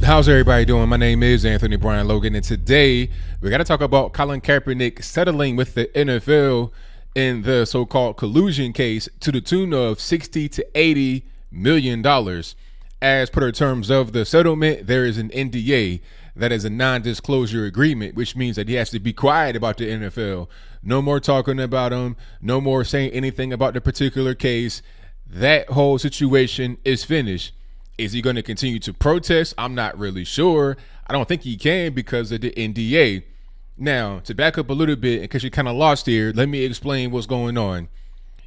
How's everybody doing? My name is Anthony Brian Logan, and today we got to talk about Colin Kaepernick settling with the NFL in the so-called collusion case to the tune of $60 to $80 million. As per the terms of the settlement, there is an NDA, that is a non-disclosure agreement, which means that he has to be quiet about the NFL. No more talking about him, no more saying anything about the particular case. That whole situation is finished. Is he going to continue to protest? I'm not really sure. I don't think he can because of the NDA. Now, to back up a little bit, in case you're kind of lost here, let me explain what's going on.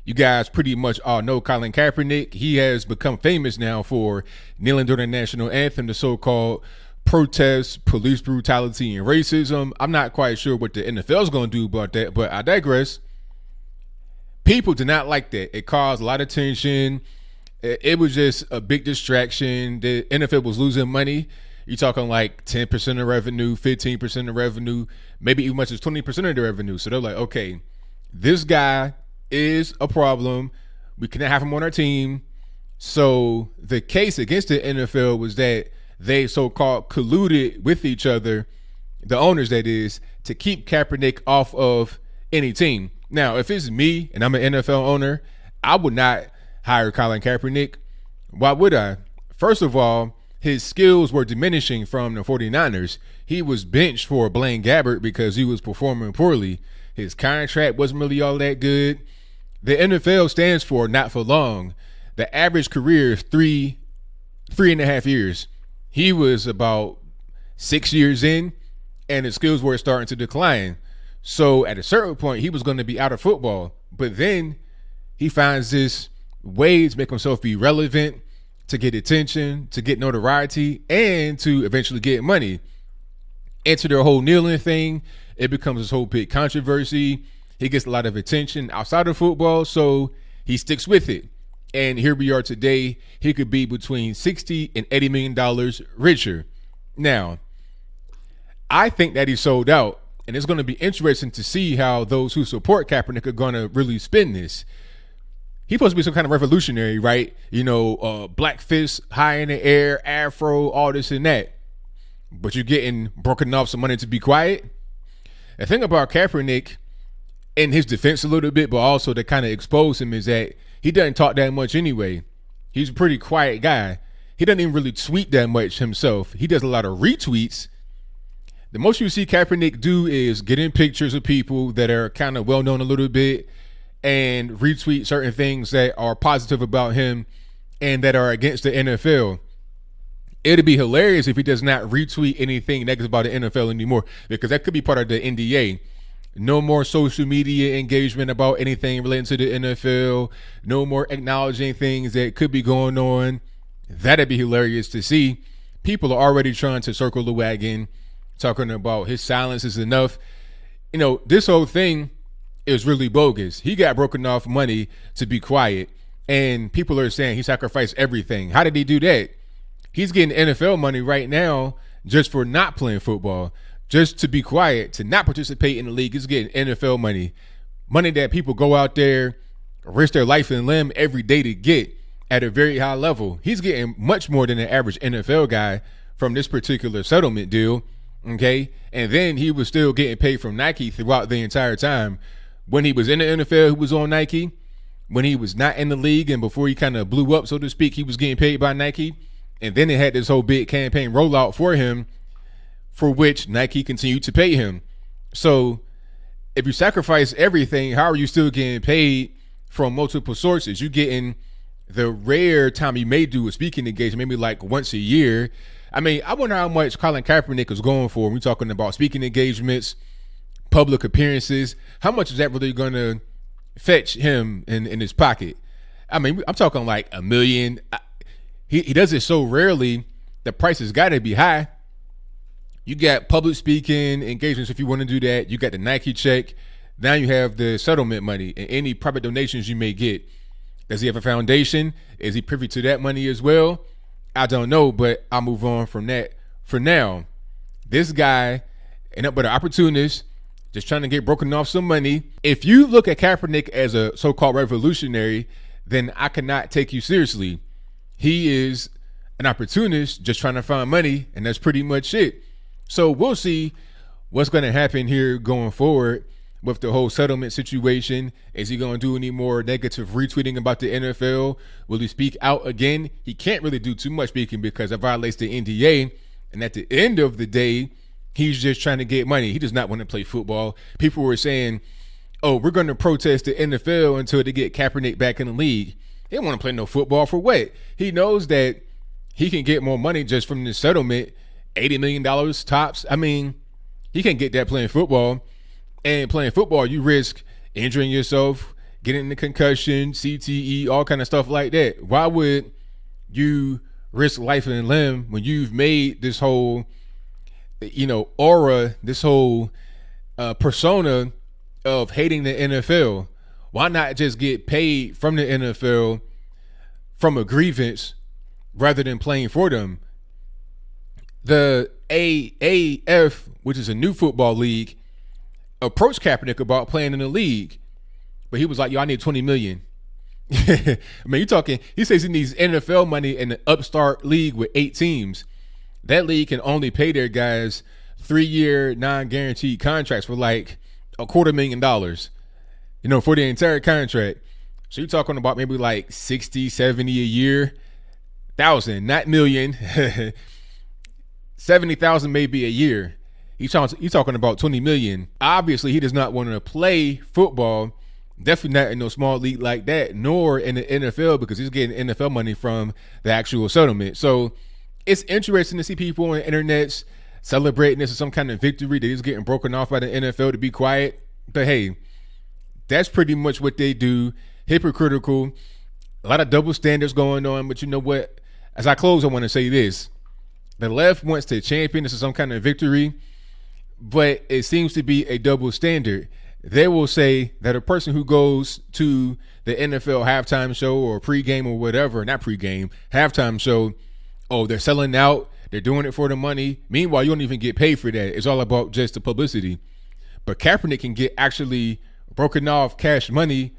You guys pretty much all know Colin Kaepernick. He has become famous now for kneeling during the national anthem, the so-called protest, police brutality, and racism. I'm not quite sure what the NFL is going to do about that, but I digress. People did not like that. It caused a lot of tension. It was just a big distraction. The NFL was losing money. You're talking like 10% of revenue, 15% of revenue, maybe even much as 20% of the revenue. So they're like, okay, this guy is a problem. We cannot have him on our team. So the case against the NFL was that they so-called colluded with each other, the owners that is, to keep Kaepernick off of any team. Now, if it's me and I'm an NFL owner, I would not hire Colin Kaepernick. Why would I? First of all, his skills were diminishing from the 49ers. He was benched for Blaine Gabbert because he was performing poorly. His contract wasn't really all that good. The NFL stands for not for long. The average career is three and a half years. He was about 6 years in, and his skills were starting to decline. So at a certain point, he was going to be out of football. But then he finds this way to make himself be relevant, to get attention, to get notoriety, and to eventually get money. Into their whole kneeling thing, it becomes this whole big controversy. He gets a lot of attention outside of football, so he sticks with it. And here we are today. He could be between $60 and $80 million richer. Now, I think that he sold out, and it's going to be interesting to see how those who support Kaepernick are going to really spin this. He's supposed to be some kind of revolutionary, right? You know, black fist, high in the air, afro, all this and that. But you're getting broken off some money to be quiet. The thing about Kaepernick, in his defense a little bit, but also to kind of expose him, is that he doesn't talk that much anyway. He's a pretty quiet guy. He doesn't even really tweet that much himself. He does a lot of retweets. The most you see Kaepernick do is get in pictures of people that are kind of well known a little bit and retweet certain things that are positive about him and that are against the NFL. It'd be hilarious if he does not retweet anything negative about the NFL anymore, because that could be part of the NDA. No more social media engagement about anything relating to the NFL. No more acknowledging things that could be going on. That'd be hilarious to see. People are already trying to circle the wagon, talking about his silence is enough. You know, this whole thing is really bogus. He got broken off money to be quiet, and people are saying he sacrificed everything. How did he do that? He's getting NFL money right now just for not playing football, just to be quiet, to not participate in the league. He's getting NFL money, money that people go out there, risk their life and limb every day to get at a very high level. He's getting much more than an average NFL guy from this particular settlement deal, okay? And then he was still getting paid from Nike throughout the entire time. When he was in the NFL, he was on Nike. When he was not in the league and before he kind of blew up, so to speak, he was getting paid by Nike. And then they had this whole big campaign rollout for him, for which Nike continued to pay him. So if you sacrifice everything, how are you still getting paid from multiple sources? You're getting the rare time you may do a speaking engagement, maybe like once a year. I mean, I wonder how much Colin Kaepernick is going for when we're talking about speaking engagements, public appearances. How much is that really going to fetch him in his pocket? I mean, I'm talking like $1 million. He does it so rarely, the price has got to be high. You got public speaking engagements if you want to do that. You got the Nike check. Now you have the settlement money and any private donations you may get. Does he have a foundation? Is he privy to that money as well? I don't know, but I'll move on from that for now. This guy ain't up but an opportunist, just trying to get broken off some money. If you look at Kaepernick as a so-called revolutionary, then I cannot take you seriously. He is an opportunist just trying to find money, and that's pretty much it. So we'll see what's going to happen here going forward with the whole settlement situation. Is he going to do any more negative retweeting about the NFL? Will he speak out again? He can't really do too much speaking because it violates the NDA. And at the end of the day, he's just trying to get money. He does not want to play football. People were saying, oh, we're going to protest the NFL until they get Kaepernick back in the league. He don't want to play no football for what? He knows that he can get more money just from the settlement, $80 million tops. I mean, he can't get that playing football. And playing football, you risk injuring yourself, getting the concussion, CTE, all kind of stuff like that. Why would you risk life and limb when you've made this whole, aura, this whole persona of hating the NFL? Why not just get paid from the NFL from a grievance rather than playing for them? The AAF, which is a new football league, approached Kaepernick about playing in the league, but he was like, yo, I need 20 million. I mean, he says he needs NFL money in an upstart league with 8 teams. That league can only pay their guys 3-year non-guaranteed contracts for like $250,000, for the entire contract. So you're talking about maybe like 60, 70 a year, thousand, not million, 70,000 maybe a year. He's talking about 20 million. Obviously, he does not want to play football, definitely not in no small league like that, nor in the NFL, because he's getting NFL money from the actual settlement. So it's interesting to see people on the internet celebrating this as some kind of victory that he's getting broken off by the NFL to be quiet. But hey, that's pretty much what they do. Hypocritical, a lot of double standards going on. But you know what? As I close, I want to say this. The left wants to champion this as some kind of victory, but it seems to be a double standard. They will say that a person who goes to the NFL halftime show or pregame or whatever, not pregame, halftime show, oh, they're selling out, they're doing it for the money. Meanwhile, you don't even get paid for that. It's all about just the publicity. But Kaepernick can get actually broken off cash money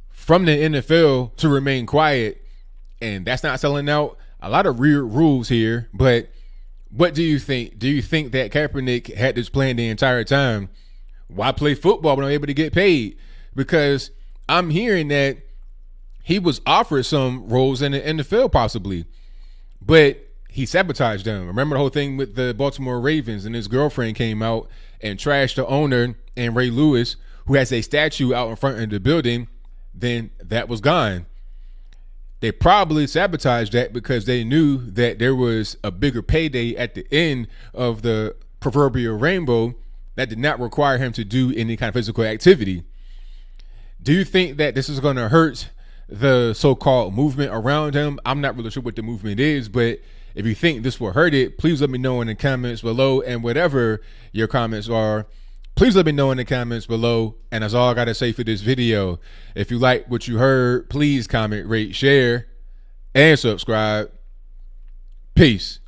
from the NFL to remain quiet, and that's not selling out. A lot of weird rules here, but what do you think? Do you think that Kaepernick had this plan the entire time? Why play football when I'm able to get paid? Because I'm hearing that he was offered some roles in the NFL possibly, but he sabotaged them. Remember the whole thing with the Baltimore Ravens, and his girlfriend came out and trashed the owner and Ray Lewis, who has a statue out in front of the building. Then that was gone. They probably sabotaged that because they knew that there was a bigger payday at the end of the proverbial rainbow that did not require him to do any kind of physical activity. Do you think that this is going to hurt the so-called movement around him? I'm not really sure what the movement is, but if you think this will hurt it, please let me know in the comments below. And whatever your comments are, please let me know in the comments below. And that's all I got to say for this video. If you like what you heard, please comment, rate, share, and subscribe. Peace.